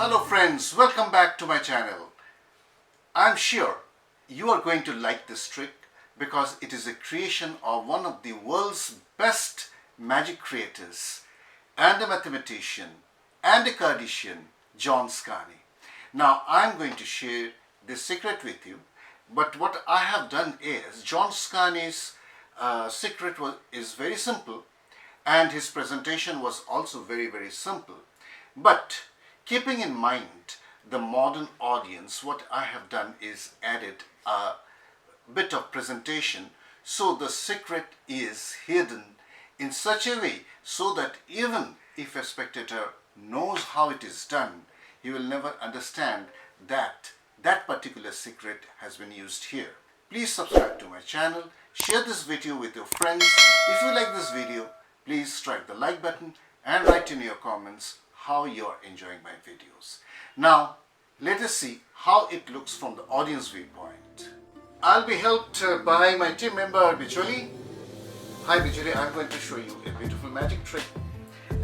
Hello friends, welcome back to my channel. I'm sure you are going to like this trick because it is a creation of one of the world's best magic creators and a mathematician and a cardician, Scarne. Now I'm going to share this secret with you, but what I have done is Scarne's secret is very simple and his presentation was also very simple. But keeping in mind the modern audience, what I have done is added a bit of presentation so the secret is hidden in such a way so that even if a spectator knows how it is done, he will never understand that that particular secret has been used here. Please subscribe to my channel, share this video with your friends. If you like this video, please strike the like button and write in your comments how you are enjoying my videos. Now, let us see how it looks from the audience viewpoint. I'll be helped by my team member Bijoli. Hi Bijoli, I'm going to show you a beautiful magic trick,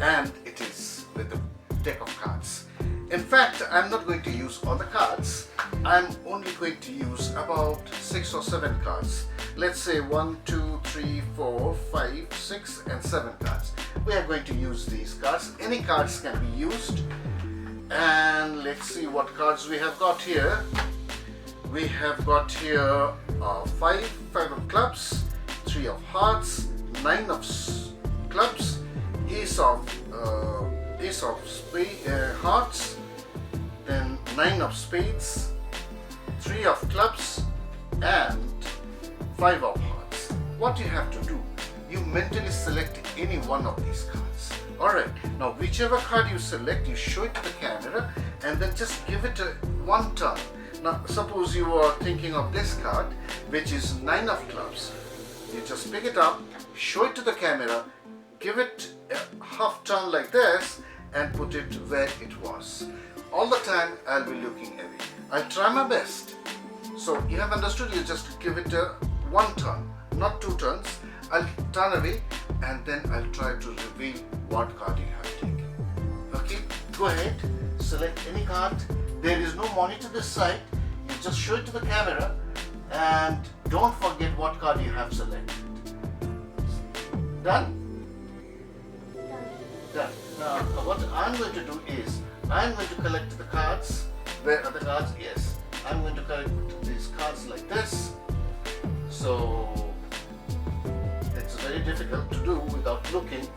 and it is with a deck of cards. In fact, I'm not going to use all the cards. I'm only going to use about 6 or 7 cards. Let's say 1, 2, 3, 4, 5, 6 and 7 cards. We are going to use these cards. Any cards can be used. And let's see what cards we have got here. We have got here 5 of clubs, 3 of hearts, 9 of clubs, ace of hearts, then 9 of spades, 3 of clubs and 5 of hearts. What you have to do, you mentally select any one of these cards. Alright, now whichever card you select, you show it to the camera and then just give it one turn. Now suppose you are thinking of this card, which is 9 of clubs. You just pick it up, show it to the camera, give it a half turn like this and put it where it was. All the time I'll be looking away. I'll try my best. So you have understood, you just give it one turn, not 2 turns. I'll turn away and then I'll try to reveal what card you have taken. Okay, go ahead, select any card. There is no monitor this side. You just show it to the camera and don't forget what card you have selected. Done? Done. Now what I'm going to do is I'm going to collect the cards. Where are the cards? Yes. I'm going to collect these cards like this. So it's very difficult to do without looking.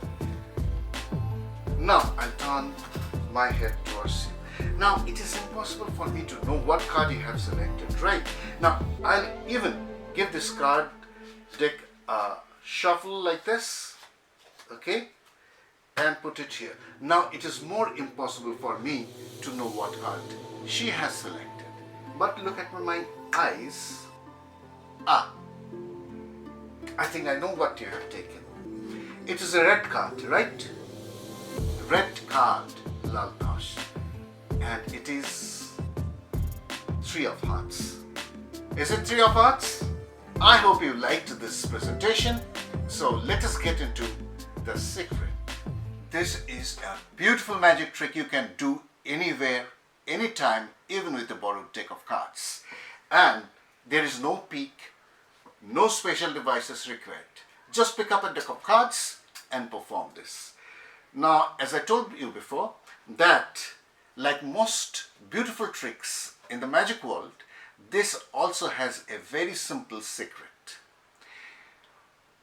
Now I'll turn my head towards you. Now it is impossible for me to know what card you have selected, right? Now I'll even give this card deck a shuffle like this, okay, and put it here. Now it is more impossible for me to know what card she has selected. But look at my eyes. I think I know what you have taken. It is a red card, right? Red card, Laltash. And it is 3 of hearts. Is it 3 of hearts? I hope you liked this presentation. So let us get into the secret. This is a beautiful magic trick you can do anywhere, anytime, even with a borrowed deck of cards. And there is no peak, no special devices required. Just pick up a deck of cards and perform this. Now, as I told you before, that like most beautiful tricks in the magic world, this also has a very simple secret.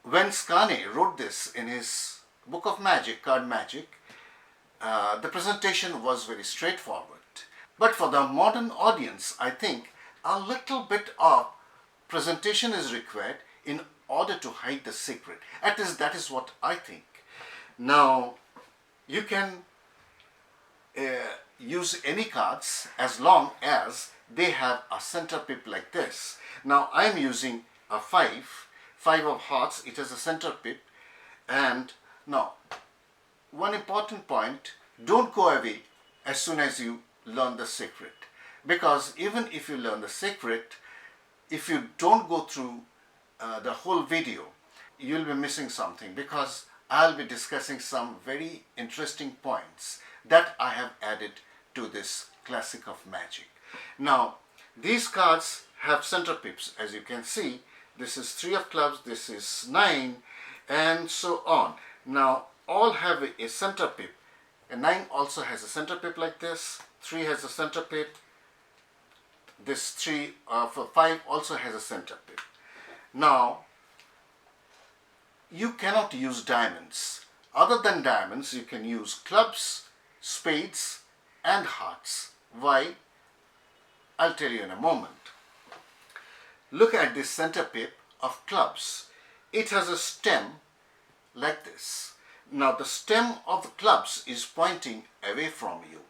When Scarne wrote this in his book of magic, card magic, the presentation was very straightforward. But for the modern audience, I think a little bit of presentation is required in order to hide the secret. At least that is what I think. Now, you can use any cards as long as they have a center pip like this. Now, I'm using a 5 of hearts. It has a center pip. And now, one important point, don't go away as soon as you learn the secret. Because even if you learn the secret, if you don't go through the whole video, you'll be missing something, because I'll be discussing some very interesting points that I have added to this classic of magic. Now, these cards have center pips, as you can see. This is 3 of clubs, this is 9, and so on. Now, all have a center pip. And 9 also has a center pip like this. 3 has a center pip. This 3 for 5 also has a center pip. Now, you cannot use diamonds. Other than diamonds, you can use clubs, spades, and hearts. Why? I'll tell you in a moment. Look at this center pip of clubs. It has a stem like this. Now the stem of the clubs is pointing away from you.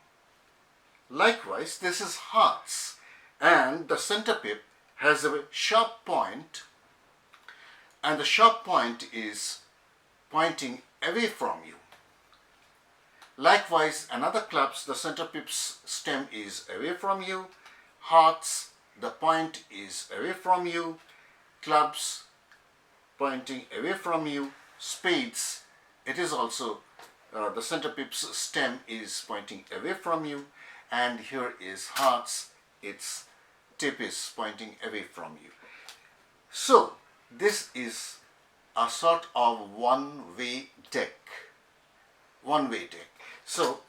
Likewise, this is hearts, and the center pip has a sharp point, and the sharp point is pointing away from you. Likewise, another clubs, the center pip's stem is away from you. Hearts, the point is away from you. Clubs, pointing away from you. Spades, it is also the center pip's stem is pointing away from you. And here is hearts, its tip is pointing away from you. So this is a sort of one-way deck. One-way deck. So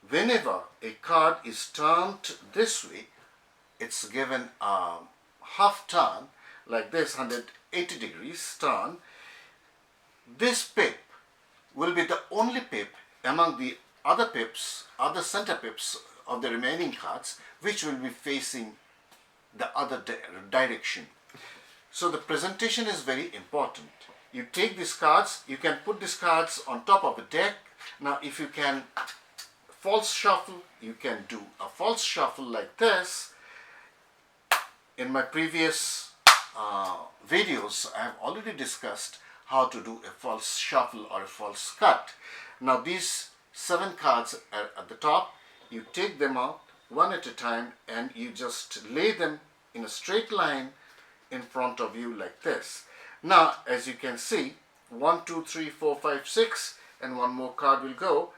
whenever a card is turned this way, it's given a half turn like this, 180 degrees turn. This pip will be the only pip among the other pips, other center pips of the remaining cards, which will be facing the other direction. So the presentation is very important. You take these cards, you can put these cards on top of the deck. Now if you can false shuffle, you can do a false shuffle like this. In my previous videos, I have already discussed how to do a false shuffle or a false cut. Now these 7 cards are at the top. You take them out one at a time and you just lay them in a straight line in front of you like this. Now as you can see, 1, 2, 3, 4, 5, 6 and one more card will go.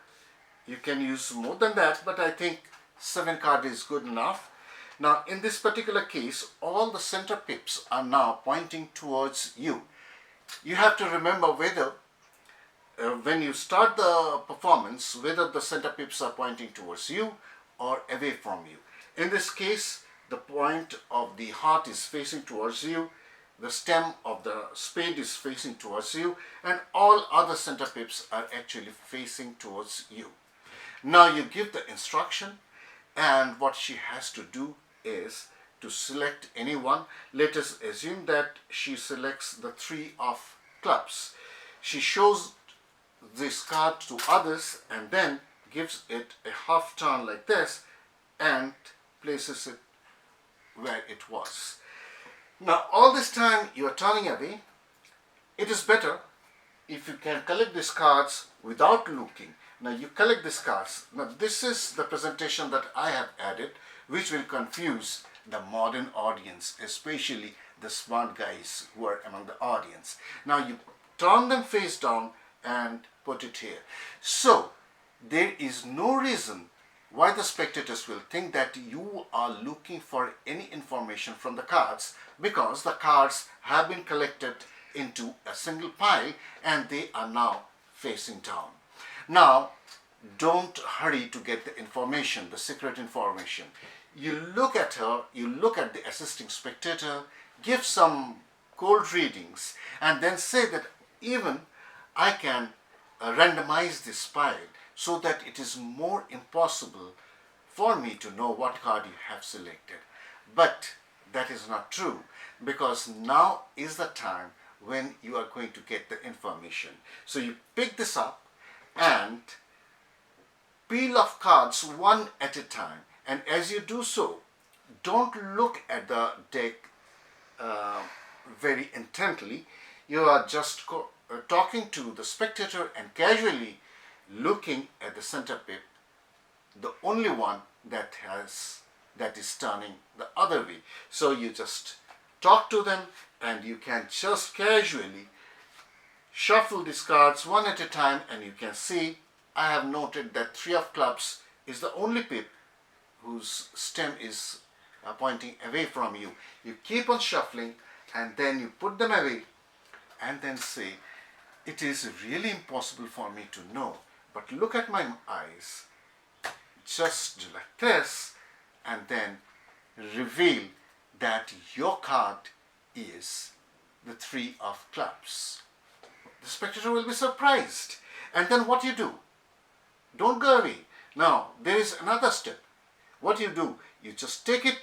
You can use more than that, but I think 7 card is good enough. Now in this particular case, all the center pips are now pointing towards you. You have to remember whether when you start the performance, whether the center pips are pointing towards you or away from you. In this case, the point of the heart is facing towards you, the stem of the spade is facing towards you, and all other center pips are actually facing towards you. Now you give the instruction, and what she has to do is to select any one. Let us assume that she selects the 3 of clubs. She shows this card to others and then gives it a half turn like this and places it where it was. Now all this time you are turning away. It is better if you can collect these cards without looking. Now you collect these cards. Now this is the presentation that I have added, which will confuse the modern audience, especially the smart guys who are among the audience. Now you turn them face down and put it here. So there is no reason why the spectators will think that you are looking for any information from the cards, because the cards have been collected into a single pile and they are now facing down. Now don't hurry to get the information, the secret information. You look at her, you look at the assisting spectator, give some cold readings and then say that even I can randomize this pile so that it is more impossible for me to know what card you have selected. But that is not true, because now is the time when you are going to get the information. So you pick this up and peel off cards one at a time, and as you do so, don't look at the deck very intently. You are just talking to the spectator and casually looking at the center pip, the only one that is turning the other way. So you just talk to them and you can just casually shuffle these cards one at a time, and you can see I have noted that 3 of clubs is the only pip whose stem is pointing away from you. You keep on shuffling and then you put them away and then say, it is really impossible for me to know, but look at my eyes. Just do like this and then reveal that your card is the 3 of clubs. The spectator will be surprised. And then what you do? Don't go away. Now, there is another step. What you do, you just take it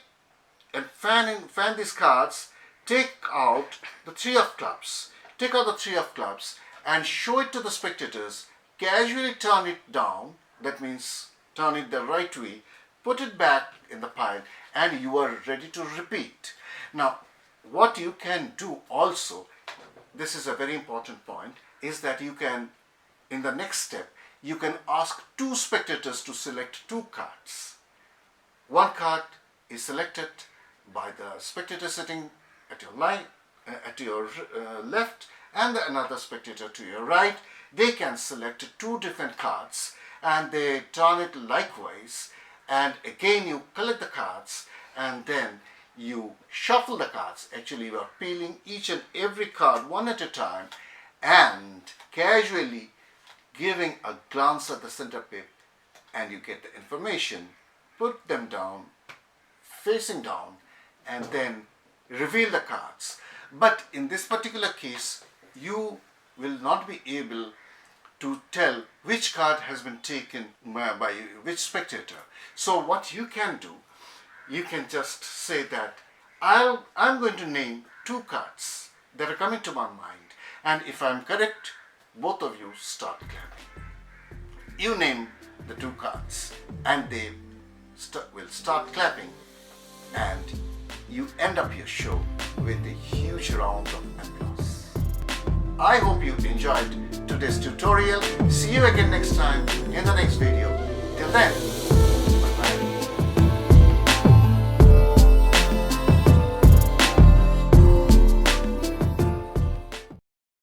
and fan these cards, take out the 3 of clubs. Take out the 3 of clubs and show it to the spectators. Casually turn it down, that means turn it the right way, put it back in the pile, and you are ready to repeat. Now, what you can do also, this is a very important point, is that you can, in the next step, you can ask 2 spectators to select 2 cards. One card is selected by the spectator sitting at your left, and another spectator to your right. They can select 2 different cards and they turn it likewise, and again you collect the cards and then you shuffle the cards. Actually, you are peeling each and every card one at a time and casually giving a glance at the center pip, and you get the information. Put them down, facing down, and then reveal the cards. But in this particular case, you will not be able to tell which card has been taken by which spectator. So what you can do, you can just say that I'm going to name 2 cards that are coming to my mind, and if I'm correct, both of you start clapping. You name the 2 cards and they will start clapping, and you end up your show with a huge round of applause. I hope you enjoyed today's tutorial. See you again next time in the next video. Till then,